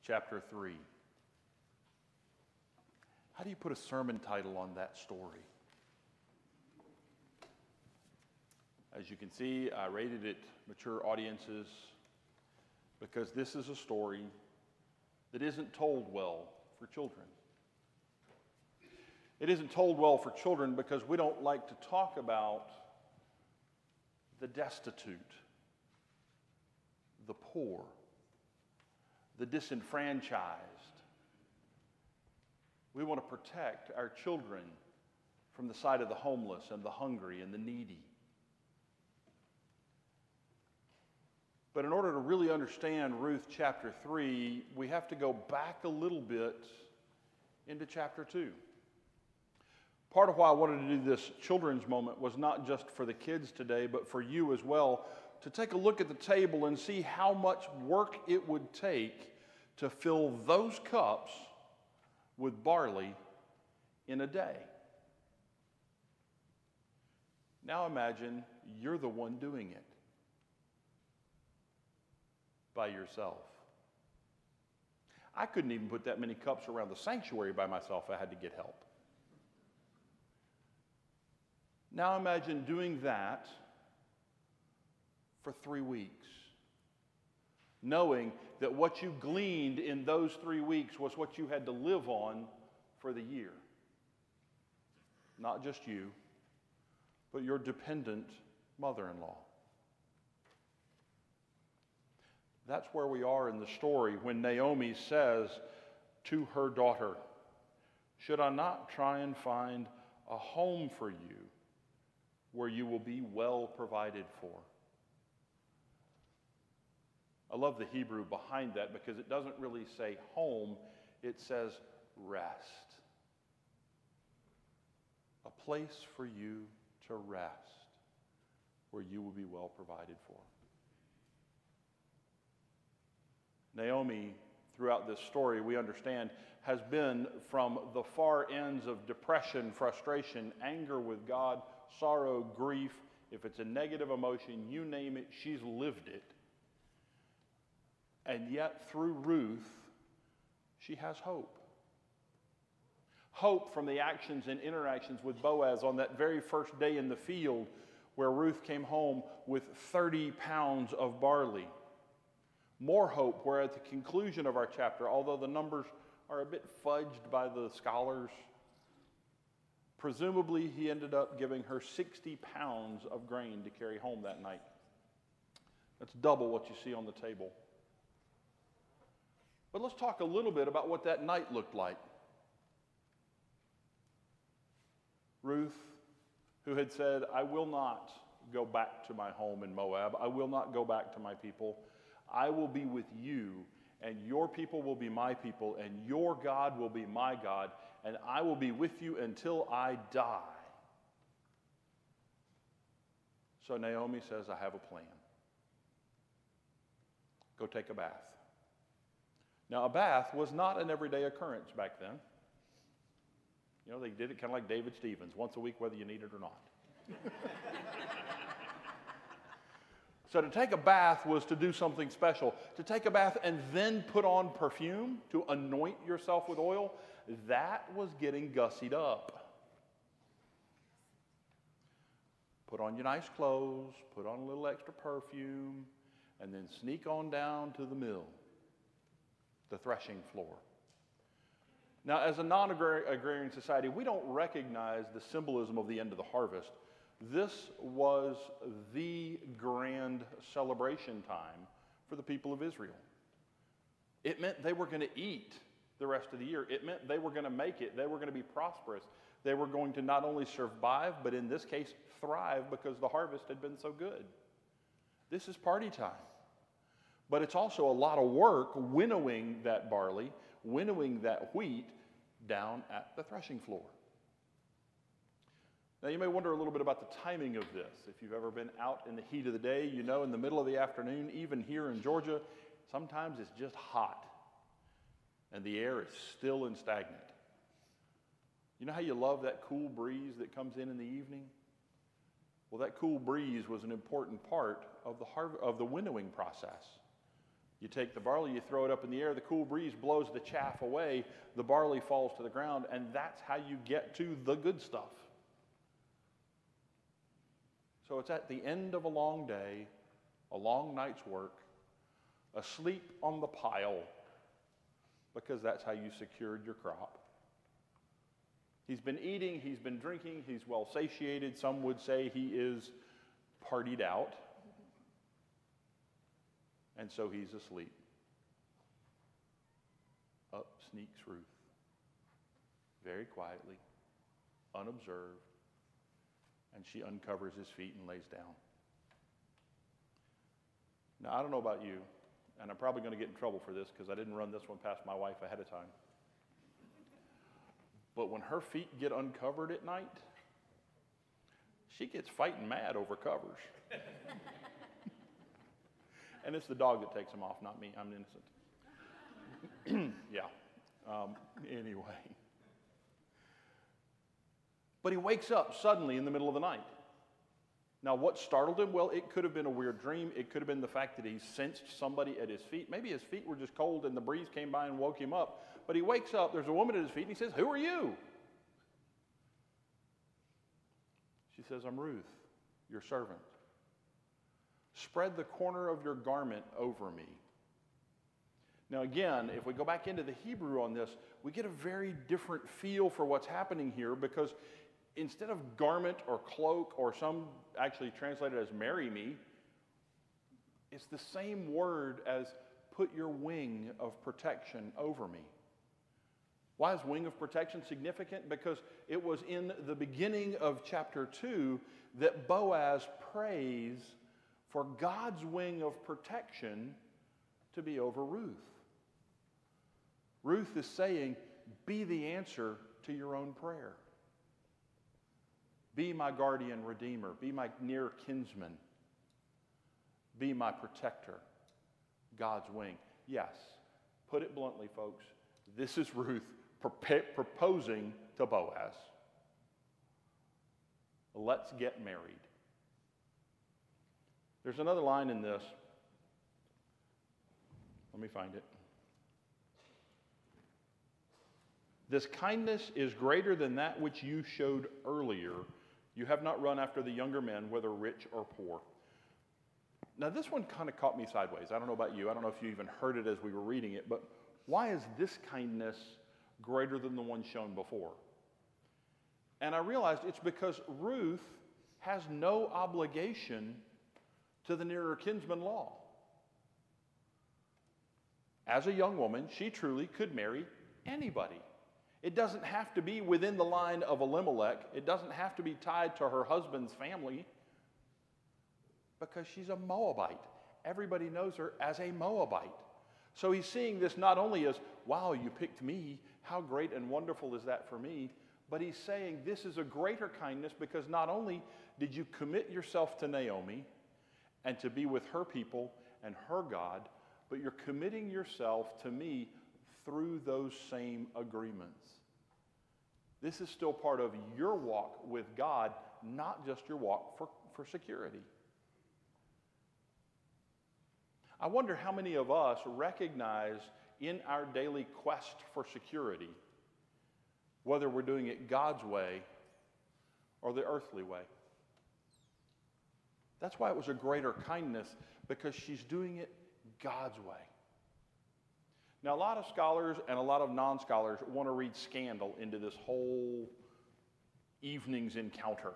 chapter 3. How do you put a sermon title on that story? As you can see, I rated it mature audiences because this is a story that isn't told well for children. It isn't told well for children because we don't like to talk about the destitute, the poor, the disenfranchised. We want to protect our children from the sight of the homeless and the hungry and the needy. But in order to really understand Ruth chapter 3, we have to go back a little bit into chapter 2. Part of why I wanted to do this children's moment was not just for the kids today, but for you as well, to take a look at the table and see how much work it would take to fill those cups with barley in a day. Now imagine you're the one doing it by yourself. I couldn't even put that many cups around the sanctuary by myself. I had to get help. Now imagine doing that for 3 weeks, knowing that what you gleaned in those 3 weeks was what you had to live on for the year. Not just you, but your dependent mother-in-law. That's where we are in the story when Naomi says to her daughter, "Should I not try and find a home for you where you will be well provided for?" I love the Hebrew behind that because it doesn't really say home, it says rest. A place for you to rest where you will be well provided for. Naomi, throughout this story, we understand, has been from the far ends of depression, frustration, anger with God, sorrow, grief. If it's a negative emotion, you name it, she's lived it. And yet, through Ruth, she has hope. Hope from the actions and interactions with Boaz on that very first day in the field where Ruth came home with 30 pounds of barley. More hope where at the conclusion of our chapter, although the numbers are a bit fudged by the scholars, presumably he ended up giving her 60 pounds of grain to carry home that night. That's double what you see on the table. But let's talk a little bit about what that night looked like. Ruth, who had said, "I will not go back to my home in Moab. I will not go back to my people. I will be with you, and your people will be my people, and your God will be my God, and I will be with you until I die." So Naomi says, "I have a plan. Go take a bath." Now, a bath was not an everyday occurrence back then. You know, they did it kind of like David Stevens, once a week whether you need it or not. So to take a bath was to do something special. To take a bath and then put on perfume, to anoint yourself with oil, that was getting gussied up. Put on your nice clothes, put on a little extra perfume, and then sneak on down to the mill, the threshing floor. Now, as a non-agrarian society, we don't recognize the symbolism of the end of the harvest. This was the grand celebration time for the people of Israel. It meant they were going to eat the rest of the year. It meant they were going to make it. They were going to be prosperous. They were going to not only survive, but in this case, thrive because the harvest had been so good. This is party time. But it's also a lot of work winnowing that barley, winnowing that wheat down at the threshing floor. Now, you may wonder a little bit about the timing of this. If you've ever been out in the heat of the day, you know in the middle of the afternoon, even here in Georgia, sometimes it's just hot, and the air is still and stagnant. You know how you love that cool breeze that comes in the evening? Well, that cool breeze was an important part of the winnowing process. You take the barley, you throw it up in the air, the cool breeze blows the chaff away, the barley falls to the ground, and that's how you get to the good stuff. So it's at the end of a long day, a long night's work, asleep on the pile, because that's how you secured your crop. He's been eating, he's been drinking, he's well satiated. Some would say he is partied out. And so he's asleep. Up sneaks Ruth, very quietly, unobserved, and she uncovers his feet and lays down. Now, I don't know about you, and I'm probably going to get in trouble for this because I didn't run this one past my wife ahead of time. But when her feet get uncovered at night, she gets fighting mad over covers. And it's the dog that takes them off, not me. I'm innocent. Yeah. Anyway. But he wakes up suddenly in the middle of the night. Now, what startled him? Well, it could have been a weird dream. It could have been the fact that he sensed somebody at his feet. Maybe his feet were just cold and the breeze came by and woke him up. But he wakes up, there's a woman at his feet, and he says, "Who are you?" She says, "I'm Ruth, your servant. Spread the corner of your garment over me." Now again, if we go back into the Hebrew on this, we get a very different feel for what's happening here, because instead of garment or cloak, or some actually translated as marry me, it's the same word as put your wing of protection over me. Why is wing of protection significant? Because it was in the beginning of chapter 2 that Boaz prays for God's wing of protection to be over Ruth. Ruth is saying, be the answer to your own prayer. Be my guardian redeemer. Be my near kinsman. Be my protector. God's wing. Yes, put it bluntly, folks, this is Ruth proposing to Boaz. Let's get married. There's another line in this. Let me find it. This kindness is greater than that which you showed earlier. You have not run after the younger men, whether rich or poor. Now, this one kind of caught me sideways. I don't know about you. I don't know if you even heard it as we were reading it, but why is this kindness greater than the one shown before? And I realized it's because Ruth has no obligation to the nearer kinsman law. As a young woman, she truly could marry anybody. It doesn't have to be within the line of Elimelech. It doesn't have to be tied to her husband's family, because she's a Moabite. Everybody knows her as a Moabite. So he's seeing this not only as, wow, you picked me, how great and wonderful is that for me, but he's saying this is a greater kindness because not only did you commit yourself to Naomi and to be with her people and her God, but you're committing yourself to me through those same agreements. This is still part of your walk with God, not just your walk for security. I wonder how many of us recognize in our daily quest for security whether we're doing it God's way or the earthly way. That's why it was a greater kindness, because she's doing it God's way. Now, a lot of scholars and a lot of non-scholars want to read scandal into this whole evening's encounter.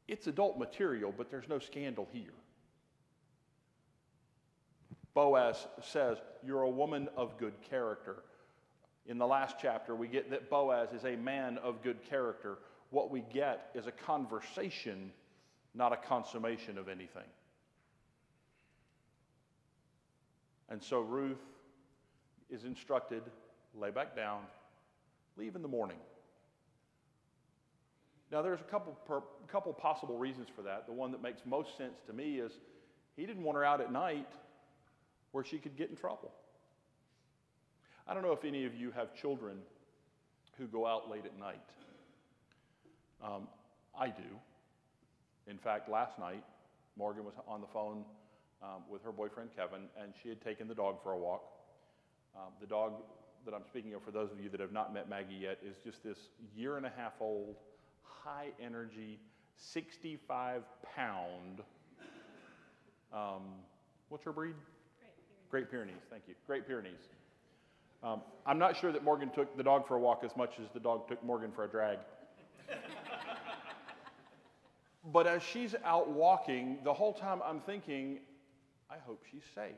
It's adult material, but there's no scandal here. Boaz says, you're a woman of good character. In the last chapter, we get that Boaz is a man of good character. What we get is a conversation, not a consummation of anything. And so Ruth is instructed, lay back down, leave in the morning. Now, there's a couple possible reasons for that. The one that makes most sense to me is he didn't want her out at night where she could get in trouble. I don't know if any of you have children who go out late at night. I do. In fact, last night, Morgan was on the phone with her boyfriend Kevin, and she had taken the dog for a walk. The dog that I'm speaking of, for those of you that have not met Maggie yet, is just this 1.5-year-old, high energy, 65-pound. What's her breed? Great Pyrenees. Thank you. Great Pyrenees. I'm not sure that Morgan took the dog for a walk as much as the dog took Morgan for a drag. But as she's out walking, the whole time I'm thinking, I hope she's safe.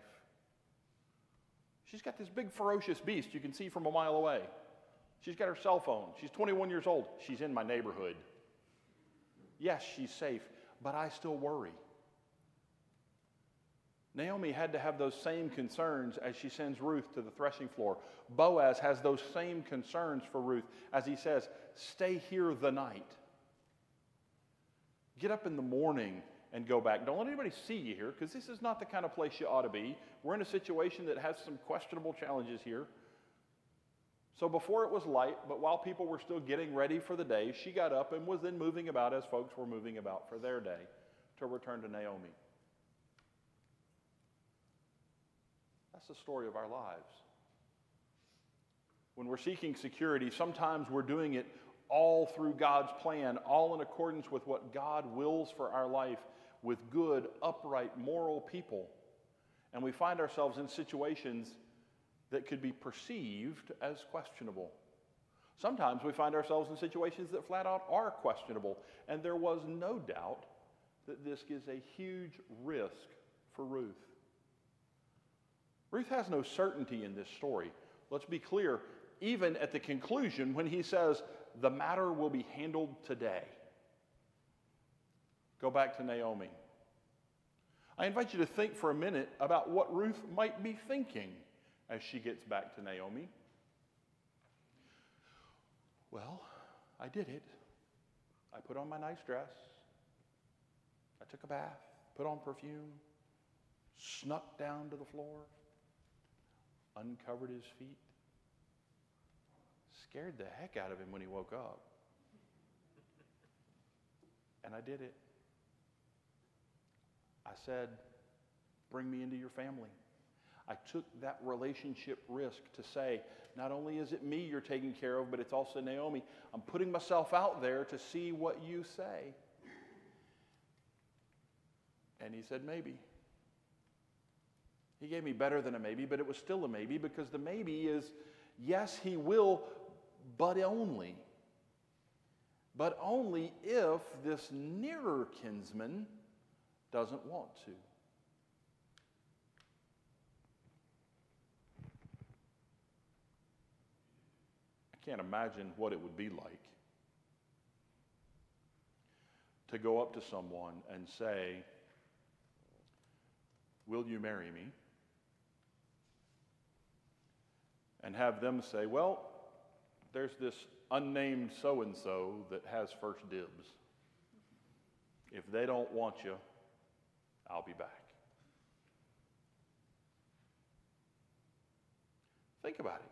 She's got this big ferocious beast you can see from a mile away. She's got her cell phone. She's 21 years old. She's in my neighborhood. Yes, she's safe, but I still worry. Naomi had to have those same concerns as she sends Ruth to the threshing floor. Boaz has those same concerns for Ruth as he says, stay here the night. Get up in the morning and go back. Don't let anybody see you here, because this is not the kind of place you ought to be. We're in a situation that has some questionable challenges here. So before it was light, but while people were still getting ready for the day, she got up and was then moving about as folks were moving about for their day to return to Naomi. That's the story of our lives. When we're seeking security, sometimes we're doing it all through God's plan, all in accordance with what God wills for our life, with good, upright, moral people. And we find ourselves in situations that could be perceived as questionable. Sometimes we find ourselves in situations that flat out are questionable. And there was no doubt that this is a huge risk for Ruth. Ruth has no certainty in this story. Let's be clear, even at the conclusion when he says, the matter will be handled today. Go back to Naomi. I invite you to think for a minute about what Ruth might be thinking as she gets back to Naomi. Well, I did it. I put on my nice dress. I took a bath, put on perfume, snuck down to the floor, uncovered his feet, scared the heck out of him when he woke up. And I did it. I said, bring me into your family. I took that relationship risk to say, not only is it me you're taking care of, but it's also Naomi. I'm putting myself out there to see what you say. And he said, maybe. He gave me better than a maybe, but it was still a maybe, because the maybe is, yes, he will, but only. But only if this nearer kinsman doesn't want to. I can't imagine what it would be like to go up to someone and say, will you marry me? And have them say, well, there's this unnamed so-and-so that has first dibs. If they don't want you, I'll be back. Think about it.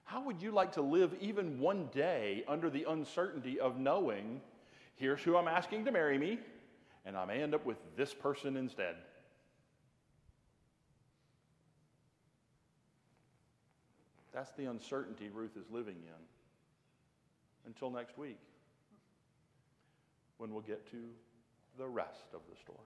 How would you like to live even one day under the uncertainty of knowing, here's who I'm asking to marry me, and I may end up with this person instead? That's the uncertainty Ruth is living in. Until next week, when we'll get to the rest of the story.